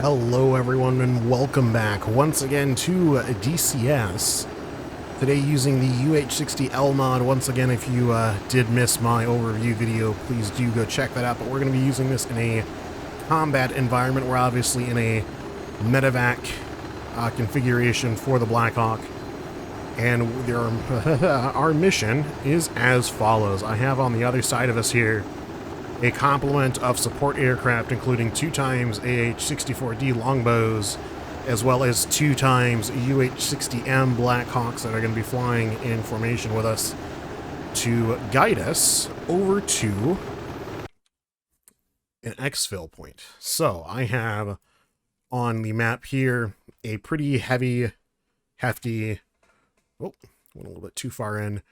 Hello everyone and welcome back once again to DCS. Today using the UH-60L mod. Once again, if you did miss my overview video, please do go check that out. But we're going to be using this in a combat environment. We're obviously in a medevac configuration for the Blackhawk. And our mission is as follows. I have on the other side of us here a complement of support aircraft, including 2x UH-64D longbows, as well as 2x UH-60M Blackhawks that are going to be flying in formation with us to guide us over to an exfil point. So I have on the map here a pretty hefty, oh, went a little bit too far in,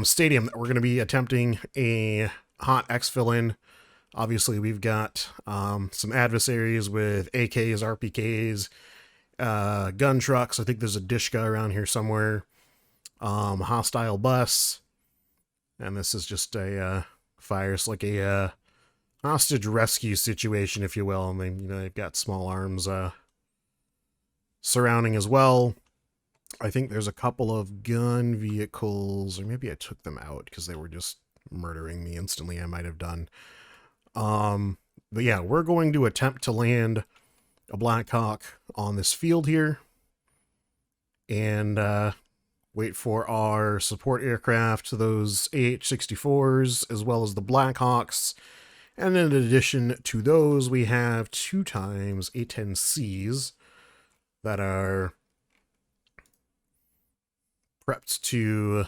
stadium that we're going to be attempting a hot exfil in. Obviously, we've got some adversaries with AKs, RPKs, gun trucks. I think there's a Dishka around here somewhere. Hostile bus. And this is just a fire. It's like a hostage rescue situation, if you will. And they've got small arms surrounding as well. I think there's a couple of gun vehicles, or maybe I took them out because they were just murdering me instantly. I might have done. But yeah, we're going to attempt to land a Blackhawk on this field here and wait for our support aircraft, those AH-64s, as well as the Blackhawks. And in addition to those, we have 2x A-10Cs that are prepped to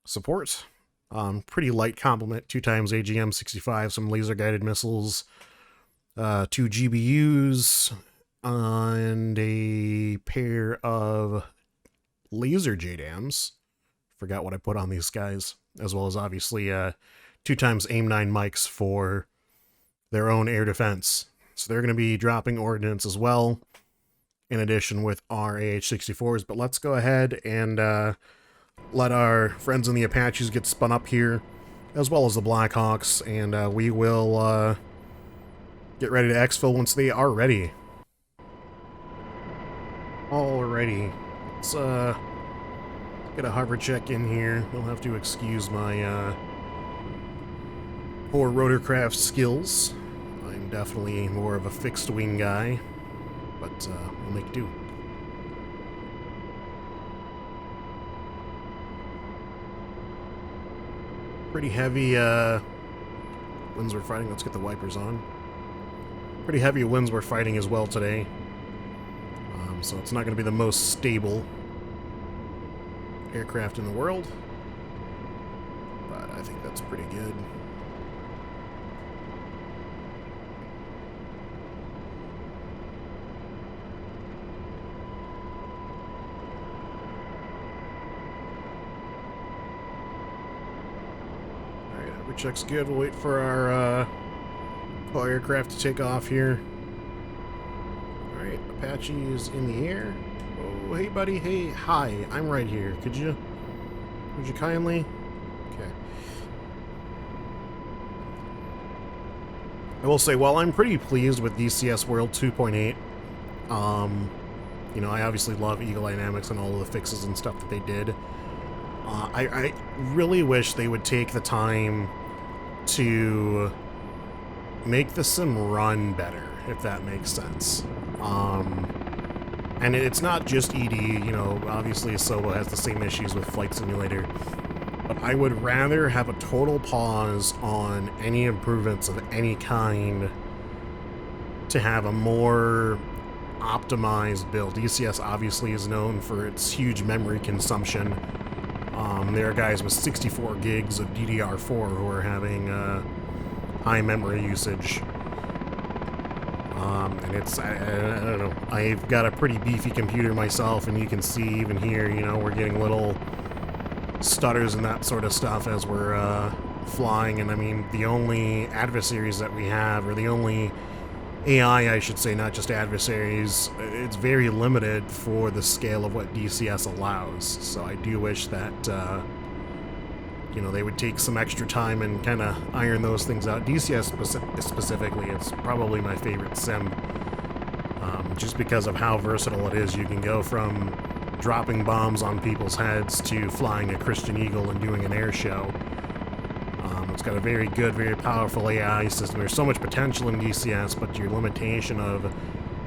support. Pretty light complement, 2x AGM-65, some laser-guided missiles, 2 GBUs, and a pair of laser JDAMs. Forgot what I put on these guys, as well as obviously 2x AIM-9 mics for their own air defense. So they're going to be dropping ordnance as well, in addition with our AH-64s. But let's go ahead and let our friends in the Apaches get spun up here, as well as the Blackhawks, and we will get ready to exfil once they are ready. Alrighty, let's get a hover check in here. You'll have to excuse my poor rotorcraft skills. I'm definitely more of a fixed wing guy, but we'll make do. Pretty heavy winds we're fighting. Let's get the wipers on. Pretty heavy winds we're fighting as well today. So it's not going to be the most stable aircraft in the world. But I think that's pretty good. Check's good. We'll wait for our aircraft to take off here. Alright, Apache is in the air. Oh, hey buddy, hey, hi, I'm right here. Would you kindly? Okay. I will say, while I'm pretty pleased with DCS World 2.8, I obviously love Eagle Dynamics and all of the fixes and stuff that they did. I really wish they would take the time to make the sim run better, if that makes sense. And it's not just ED, obviously Asobo has the same issues with Flight Simulator, but I would rather have a total pause on any improvements of any kind to have a more optimized build. DCS obviously is known for its huge memory consumption. There are guys with 64 gigs of DDR4 who are having high memory usage. And it's, I don't know, I've got a pretty beefy computer myself, and you can see even here, we're getting little stutters and that sort of stuff as we're flying. And I mean, the only adversaries that we have, or the only AI, I should say, not just adversaries, it's very limited for the scale of what DCS allows. So I do wish that you know, they would take some extra time and kind of iron those things out. DCS specifically, it's probably my favorite sim, just because of how versatile it is. You can go from dropping bombs on people's heads to flying a Christian Eagle and doing an air show. It's got a very good, very powerful AI system. There's so much potential in DCS, but your limitation of,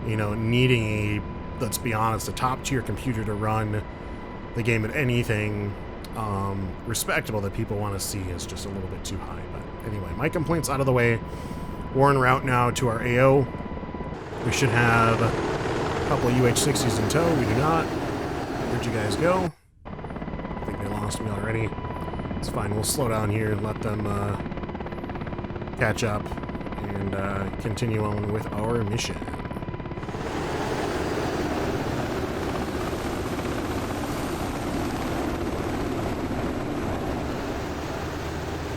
you know, needing a, let's be honest, a top-tier computer to run the game at anything respectable that people want to see is just a little bit too high. But anyway, my complaints out of the way. We're en route now to our AO. We should have a couple of UH-60s in tow. We do not. Where'd you guys go? I think they lost me already. It's fine. We'll slow down here and let them catch up and continue on with our mission.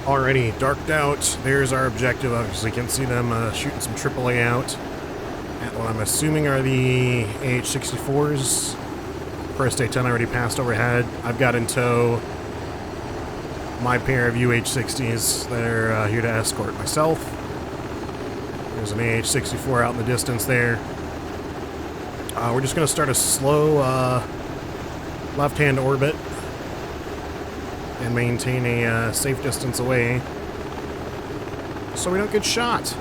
Already darked out. There's our objective. Obviously, you can see them shooting some AAA out at what I'm assuming are the UH-64s. First A-10 already passed overhead. I've got in tow my pair of UH-60s that are here to escort myself. There's an UH-64 out in the distance there. We're just going to start a slow left-hand orbit and maintain a safe distance away so we don't get shot.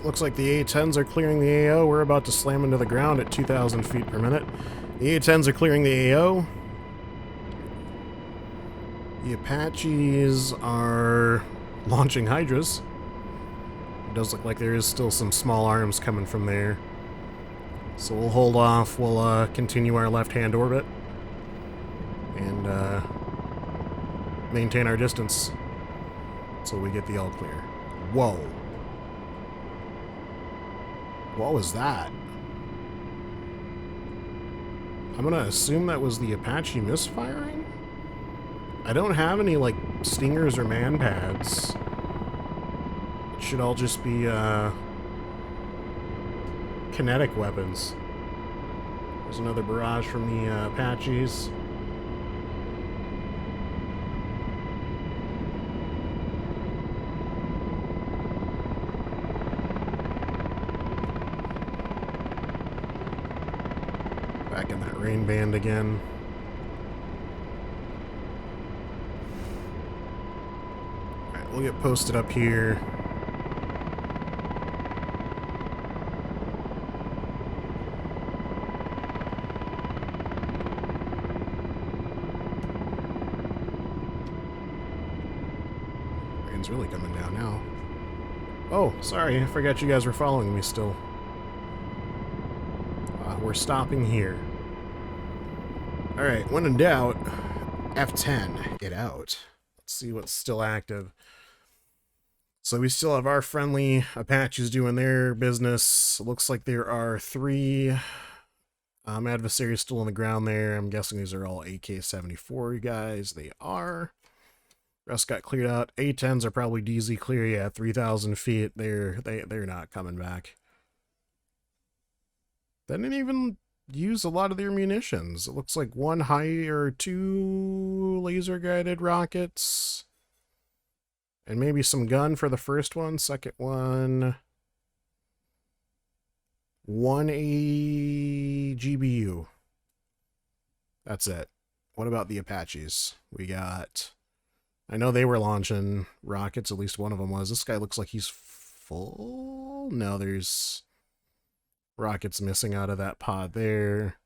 Looks like the A-10s are clearing the AO. We're about to slam into the ground at 2,000 feet per minute. The A-10s are clearing the AO. The Apaches are launching Hydras. It does look like there is still some small arms coming from there. So we'll hold off. We'll continue our left-hand orbit and maintain our distance until we get the all clear. Whoa. What was that? I'm gonna assume that was the Apache misfiring? I don't have any, like, stingers or man pads. It should all just be, kinetic weapons. There's another barrage from the Apaches. Back in that rain band again. Alright, we'll get posted up here. Rain's really coming down now. Oh, sorry, I forgot you guys were following me still. We're stopping here. Alright, when in doubt, F10, get out. Let's see what's still active. So we still have our friendly Apaches doing their business. Looks like there are 3 adversaries still on the ground there. I'm guessing these are all AK-74 guys. They are. Rest got cleared out. A-10s are probably DZ clear. Yeah, 3,000 feet. They're not coming back. They didn't even use a lot of their munitions. It looks like 1 high or 2 laser-guided rockets. And maybe some gun for the first one. Second one, 1 GBU. That's it. What about the Apaches? We got... I know they were launching rockets. At least one of them was. This guy looks like he's full. No, there's... rockets missing out of that pod there.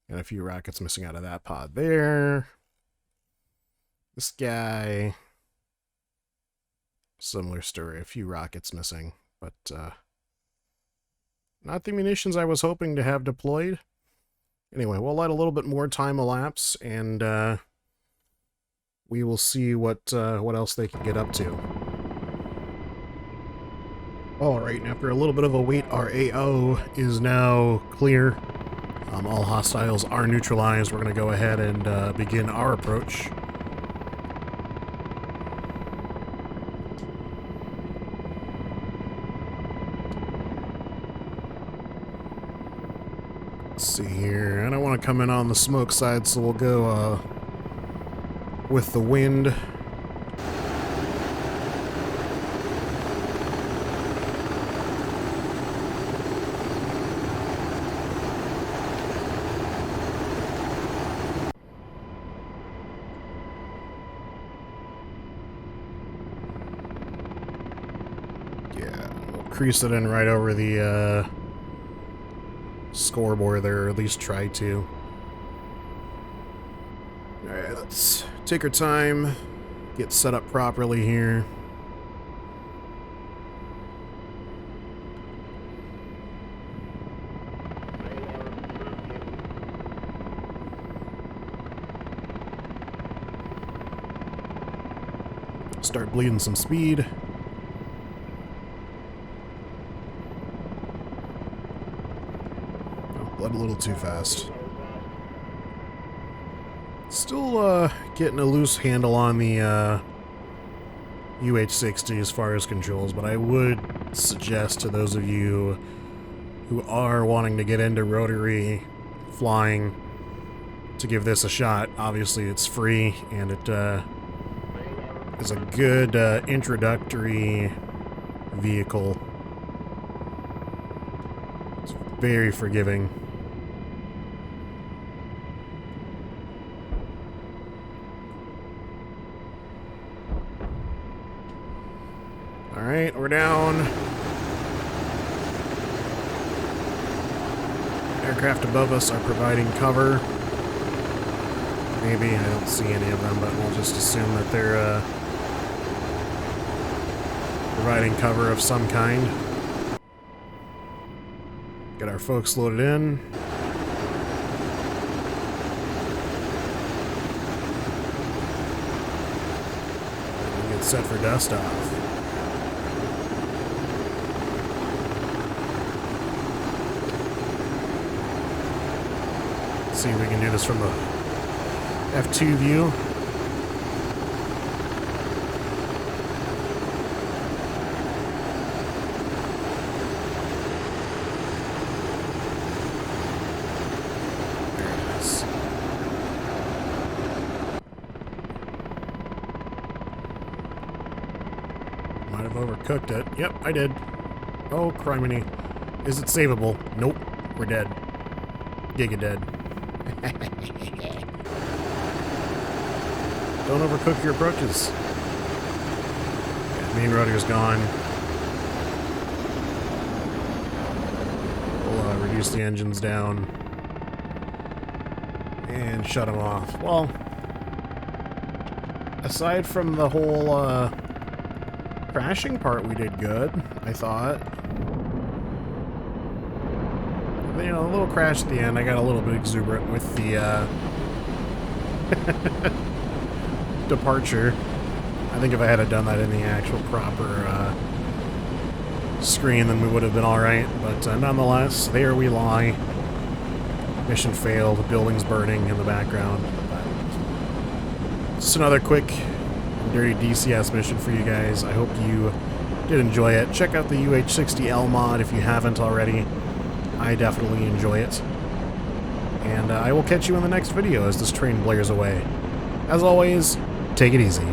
And a few rockets missing out of that pod there. This guy... similar story. A few rockets missing. But, not the munitions I was hoping to have deployed. Anyway, we'll let a little bit more time elapse, and, we will see what else they can get up to. Alright, and after a little bit of a wait, our AO is now clear. All hostiles are neutralized. We're going to go ahead and begin our approach. Let's see here. I don't want to come in on the smoke side, so we'll go with the wind. Crease it in right over the scoreboard there, or at least try to. Alright, let's take our time, get set up properly here. Start bleeding some speed. Bled a little too fast. Still getting a loose handle on the UH-60 as far as controls, but I would suggest to those of you who are wanting to get into rotary flying to give this a shot. Obviously it's free, and it is a good introductory vehicle. It's very forgiving. Alright, we're down. Aircraft above us are providing cover. Maybe, I don't see any of them, but we'll just assume that they're providing cover of some kind. Get our folks loaded in. And get set for dust off. See if we can do this from the F2 view. There it is. Might have overcooked it. Yep, I did. Oh, criminy. Is it savable? Nope. We're dead. Giga dead. Don't overcook your approaches. Yeah, main rotor's gone. We'll reduce the engines down and shut them off. Well, aside from the whole crashing part, we did good, I thought. You know, a little crash at the end. I got a little bit exuberant with the departure. I think if I had done that in the actual proper screen, then we would have been alright. But nonetheless, there we lie. Mission failed. The building's burning in the background. But just another quick and dirty DCS mission for you guys. I hope you did enjoy it. Check out the UH-60L mod if you haven't already. I definitely enjoy it. And I will catch you in the next video as this train blares away. As always, take it easy.